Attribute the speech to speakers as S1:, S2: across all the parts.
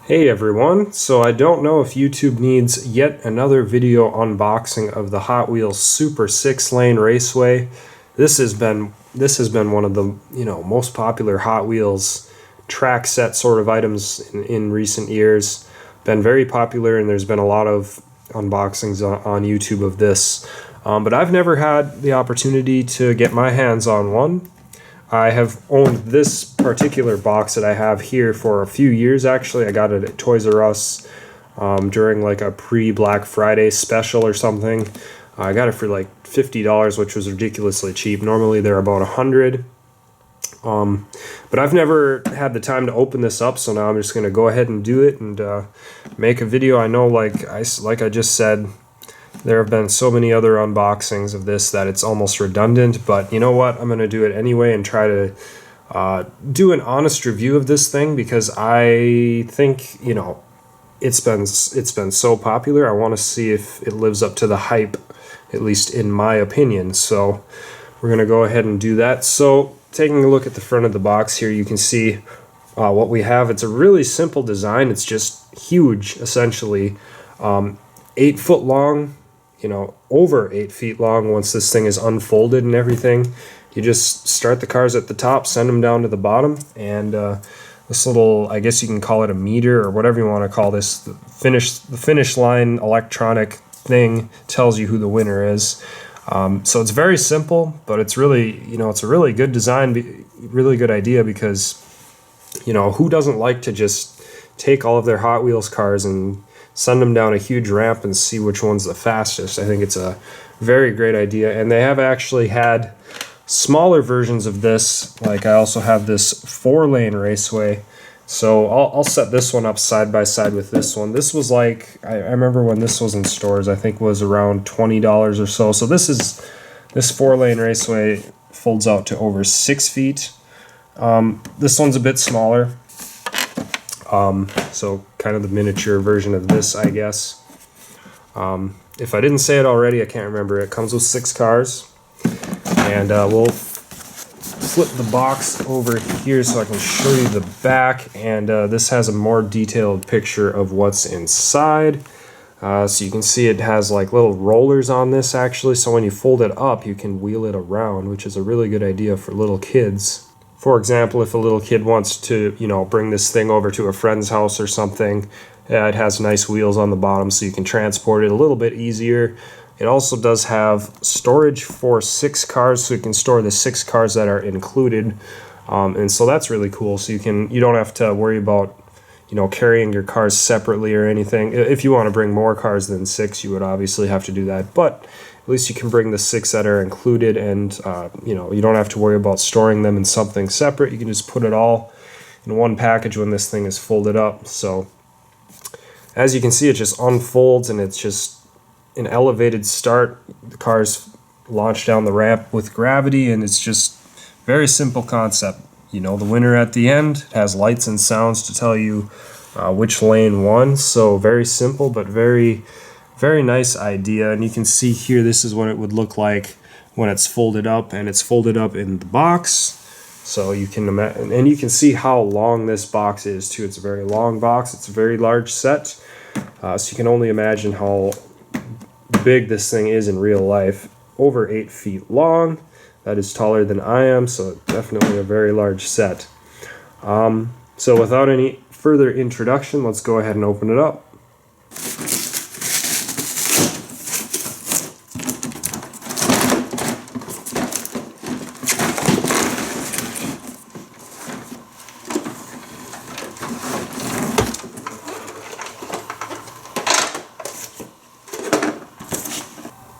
S1: Hey everyone, so I don't know if YouTube needs yet another video unboxing of the Hot Wheels Super 6 Lane Raceway. This has been one of the most popular Hot Wheels track set sort of items in recent years. Been very popular, and there's been a lot of unboxings on YouTube of this. But I've never had the opportunity to get my hands on one. I have owned this particular box that I have here for a few years, actually. I got it at Toys R Us during like a pre-Black Friday special or something. I got it for like $50, which was ridiculously cheap. Normally they're about $100. But I've never had the time to open this up, so now I'm just going to go ahead and do it and make a video. I know, like I just said, there have been so many other unboxings of this that it's almost redundant, but you know what? I'm going to do it anyway and try to do an honest review of this thing, because I think, it's been so popular. I want to see if it lives up to the hype, at least in my opinion. So we're going to go ahead and do that. So taking a look at the front of the box here, you can see what we have. It's a really simple design. It's just huge, essentially. 8 foot long, over 8 feet long once this thing is unfolded and everything. You just start the cars at the top, send them down to the bottom, and this little, I guess you can call it a meter or whatever you want to call this, the finish line electronic thing tells you who the winner is. So it's very simple, but it's really, it's a really good design, really good idea, because, who doesn't like to just take all of their Hot Wheels cars and send them down a huge ramp and see which one's the fastest. I think it's a very great idea. And they have actually had smaller versions of this. Like, I also have this 4-lane raceway. So I'll set this one up side by side with this one. This was like, I remember when this was in stores, I think was around $20 or so. So this 4-lane raceway folds out to over 6 feet. This one's a bit smaller. So kind of the miniature version of this, I guess. If I didn't say it already, I can't remember. It comes with 6 cars. And we'll flip the box over here so I can show you the back. And this has a more detailed picture of what's inside. So you can see it has like little rollers on this, actually. So when you fold it up, you can wheel it around, which is a really good idea for little kids. For example, if a little kid wants to, bring this thing over to a friend's house or something, it has nice wheels on the bottom so you can transport it a little bit easier. It also does have storage for 6 cars, so you can store the 6 cars that are included. And so that's really cool. So you don't have to worry about, carrying your cars separately or anything. If you want to bring more cars than 6, you would obviously have to do that. But at least you can bring the 6 that are included, and you don't have to worry about storing them in something separate. You can just put it all in one package when this thing is folded up. So as you can see, it just unfolds, and it's just an elevated start. The cars launch down the ramp with gravity, and it's just very simple concept. The winner at the end. It has lights and sounds to tell you which lane won. So very simple, but very, very nice idea. And you can see here, this is what it would look like when it's folded up, and it's folded up in the box. So you can imagine, and you can see how long this box is too. It's a very long box. It's a very large set. So you can only imagine how big this thing is in real life. Over 8 feet long. That is taller than I am, so definitely a very large set. So without any further introduction, let's go ahead and open it up.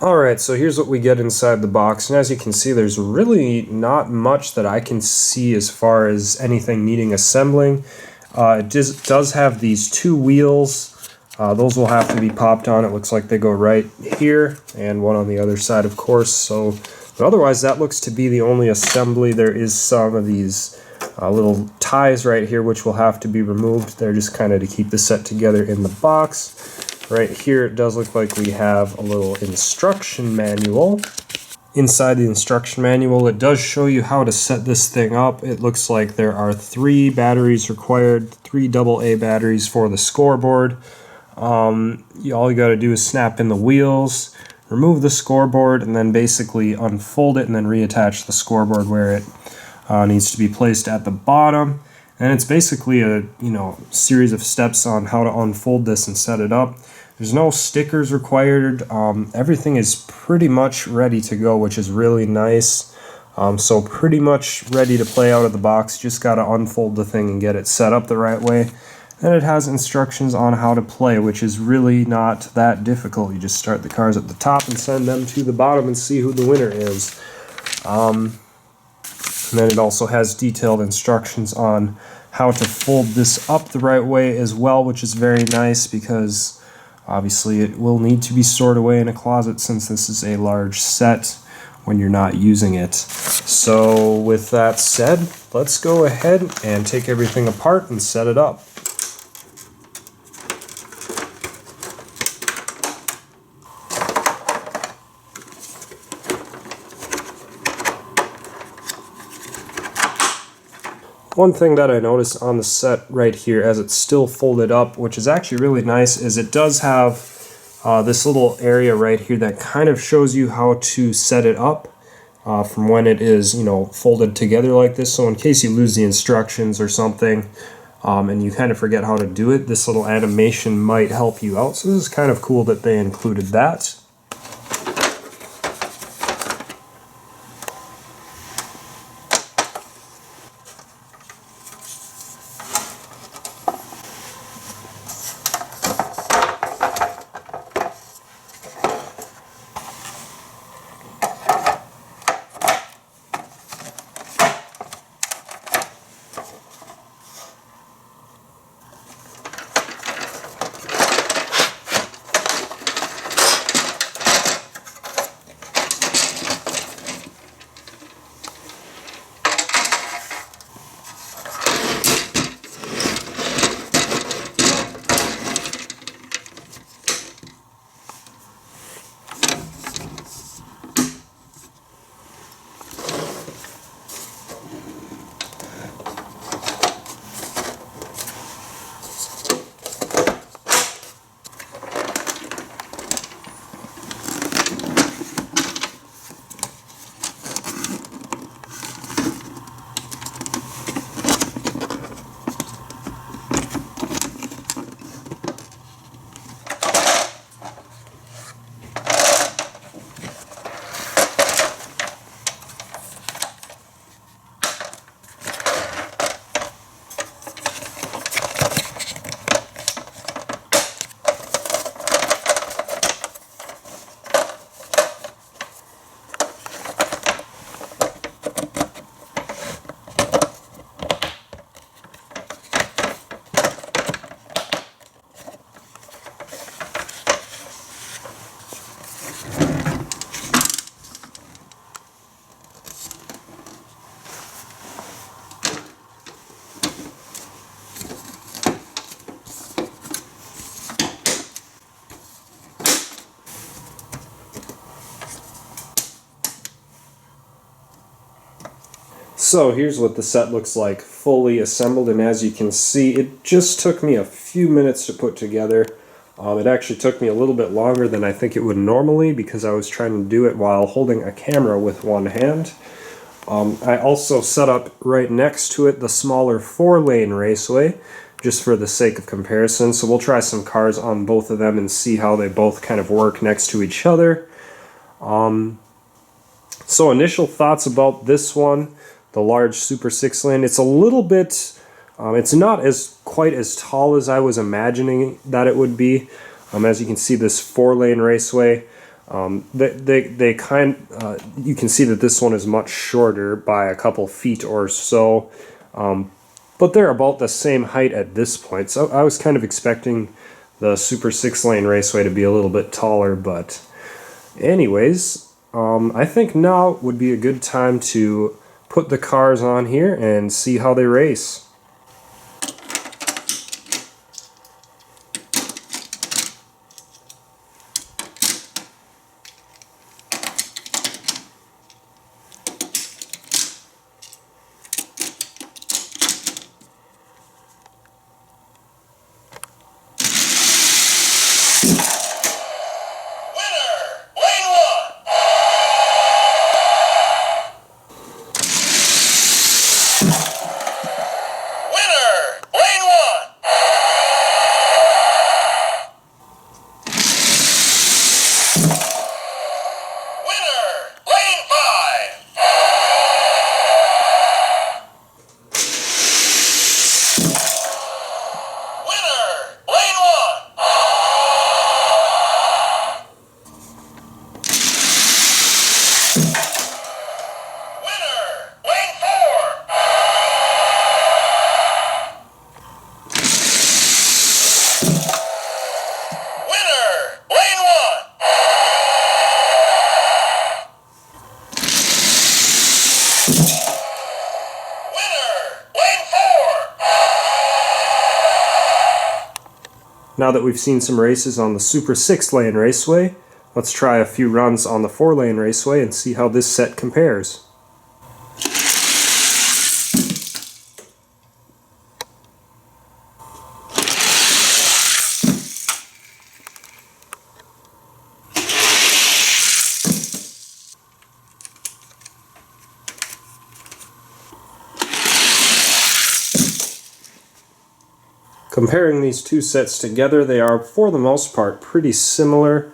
S1: Alright, so here's what we get inside the box, and as you can see, there's really not much that I can see as far as anything needing assembling. It does have these 2 wheels. Those will have to be popped on. It looks like they go right here, and one on the other side, of course. But otherwise, that looks to be the only assembly. There is some of these little ties right here, which will have to be removed. They're just kind of to keep the set together in the box. Right here, it does look like we have a little instruction manual. inside the instruction manual, it does show you how to set this thing up. It looks like there are 3 batteries required, 3 AA batteries for the scoreboard. All you got to do is snap in the wheels, remove the scoreboard, and then basically unfold it and then reattach the scoreboard where it needs to be placed at the bottom. And it's basically a series of steps on how to unfold this and set it up. There's no stickers required. Everything is pretty much ready to go, which is really nice. So pretty much ready to play out of the box. Just got to unfold the thing and get it set up the right way. And it has instructions on how to play, which is really not that difficult. You just start the cars at the top and send them to the bottom and see who the winner is. And then it also has detailed instructions on how to fold this up the right way as well, which is very nice because obviously it will need to be stored away in a closet since this is a large set when you're not using it. So with that said, let's go ahead and take everything apart and set it up. One thing that I noticed on the set right here as it's still folded up, which is actually really nice, is it does have this little area right here that kind of shows you how to set it up from when it is, folded together like this. So in case you lose the instructions or something and you kind of forget how to do it, this little animation might help you out. So this is kind of cool that they included that. So here's what the set looks like fully assembled, and as you can see, it just took me a few minutes to put together. It actually took me a little bit longer than I think it would normally because I was trying to do it while holding a camera with one hand. I also set up right next to it the smaller 4-lane Raceway, just for the sake of comparison. So we'll try some cars on both of them and see how they both kind of work next to each other. So initial thoughts about this one, the large Super 6-lane. It's a little bit, it's not quite as tall as I was imagining that it would be. As you can see, this 4-lane Raceway, you can see that this one is much shorter by a couple feet or so, but they're about the same height at this point. So I was kind of expecting the Super 6-lane Raceway to be a little bit taller, but anyways, I think now would be a good time to put the cars on here and see how they race. Now that we've seen some races on the Super 6-lane raceway, let's try a few runs on the 4-lane raceway and see how this set compares. Comparing these two sets together, they are, for the most part, pretty similar.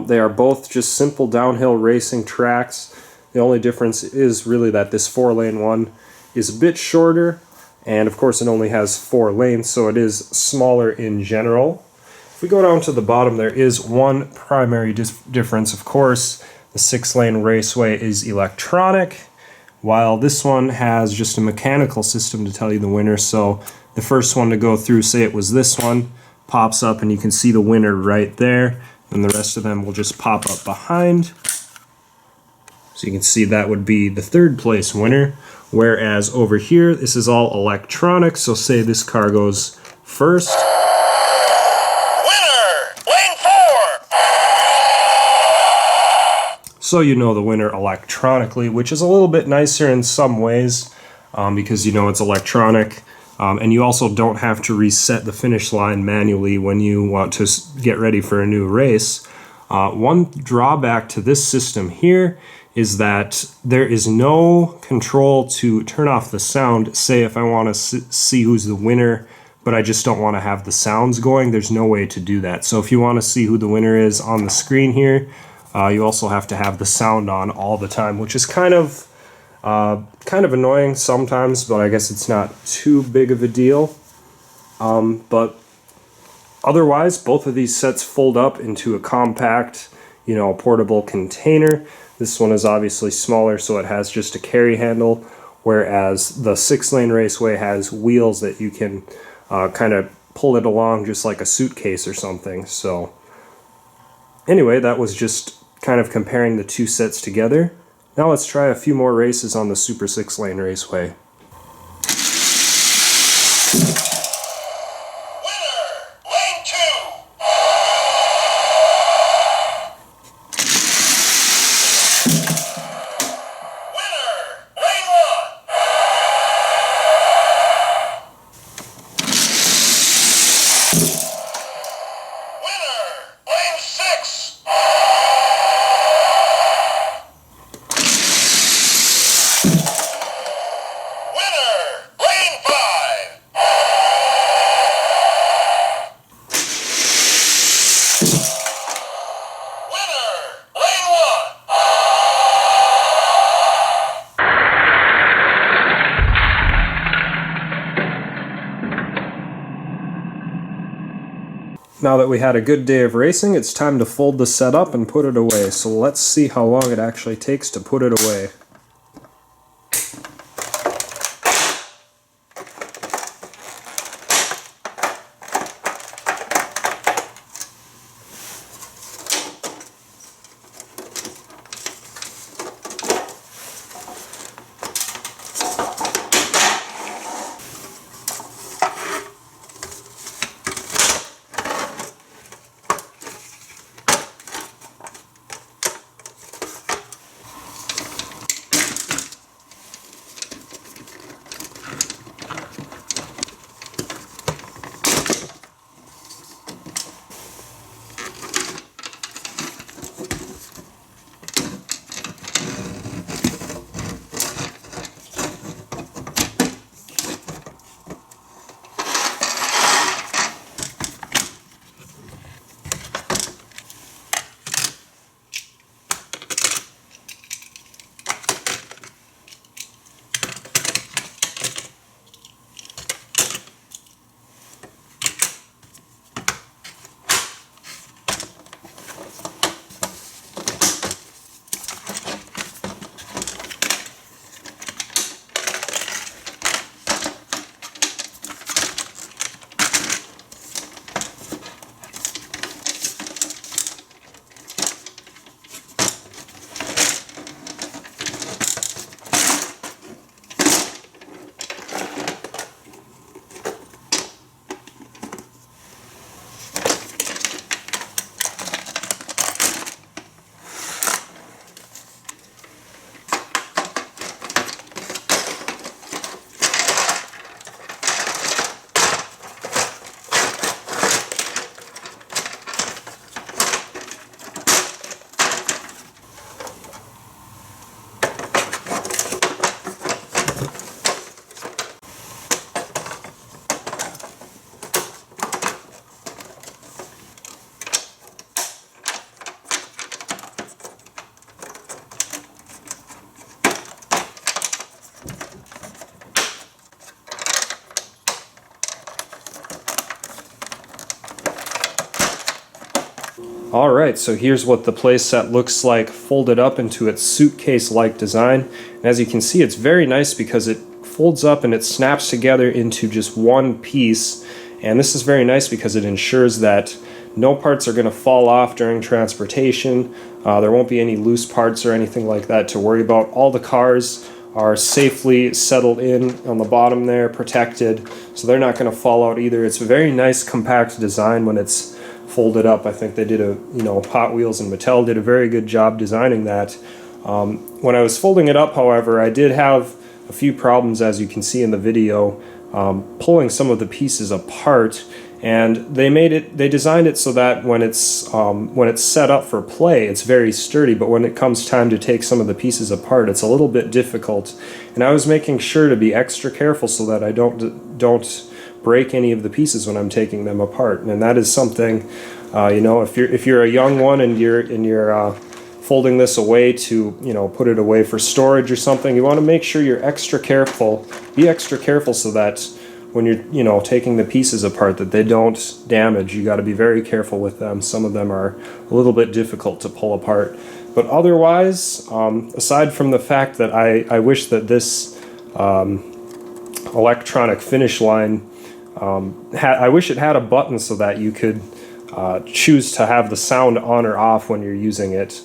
S1: They are both just simple downhill racing tracks. The only difference is really that this 4-lane one is a bit shorter, and of course it only has 4 lanes, so it is smaller in general. If we go down to the bottom, there is one primary difference. Of course, the 6-lane raceway is electronic, while this one has just a mechanical system to tell you the winner. So the first one to go through, say it was this one, pops up and you can see the winner right there, and the rest of them will just pop up behind. So you can see that would be the 3rd place winner, whereas over here this is all electronic. So say this car goes first.
S2: Winner! Lane 4!
S1: So you know the winner electronically, which is a little bit nicer in some ways because you know it's electronic. And you also don't have to reset the finish line manually when you want to get ready for a new race. One drawback to this system here is that there is no control to turn off the sound. Say if I want to see who's the winner, but I just don't want to have the sounds going, there's no way to do that. So if you want to see who the winner is on the screen here, you also have to have the sound on all the time, which is kind of annoying sometimes, but I guess it's not too big of a deal. But otherwise, both of these sets fold up into a compact, portable container. This one is obviously smaller, so it has just a carry handle, whereas the 6-lane raceway has wheels that you can kind of pull it along just like a suitcase or something. So anyway, that was just kind of comparing the two sets together. Now let's try a few more races on the Super 6-lane raceway.
S2: Winner! Lane 2! Winner! Lane 1! Winner! Lane 6!
S1: Now that we had a good day of racing, it's time to fold the set up and put it away. So let's see how long it actually takes to put it away. Alright, so here's what the playset looks like folded up into its suitcase-like design. And as you can see, it's very nice because it folds up and it snaps together into just one piece. And this is very nice because it ensures that no parts are going to fall off during transportation. There won't be any loose parts or anything like that to worry about. All the cars are safely settled in on the bottom there, protected, so they're not going to fall out either. It's a very nice compact design when it's folded up. I think they did Hot Wheels and Mattel did a very good job designing that. When I was folding it up, however, I did have a few problems, as you can see in the video, pulling some of the pieces apart. And they designed it so that when it's set up for play, it's very sturdy, but when it comes time to take some of the pieces apart, it's a little bit difficult. And I was making sure to be extra careful so that I don't break any of the pieces when I'm taking them apart. And that is something, if you're a young one and you're folding this away to put it away for storage or something, you want to make sure you're extra careful. Be extra careful so that when you're taking the pieces apart, that they don't damage. You got to be very careful with them. Some of them are a little bit difficult to pull apart. But otherwise, aside from the fact that I wish that this electronic finish line, I wish it had a button so that you could choose to have the sound on or off when you're using it.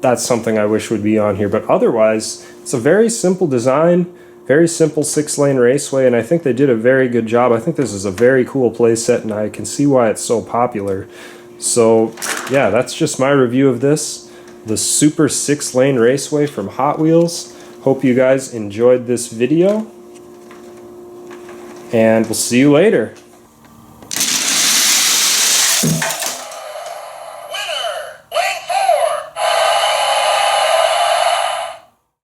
S1: That's something I wish would be on here. But otherwise, it's a very simple design. Very simple 6-lane raceway, and I think they did a very good job. I think this is a very cool playset, and I can see why it's so popular. So, yeah, that's just my review of this. The Super 6-lane raceway from Hot Wheels. Hope you guys enjoyed this video, and we'll see you later.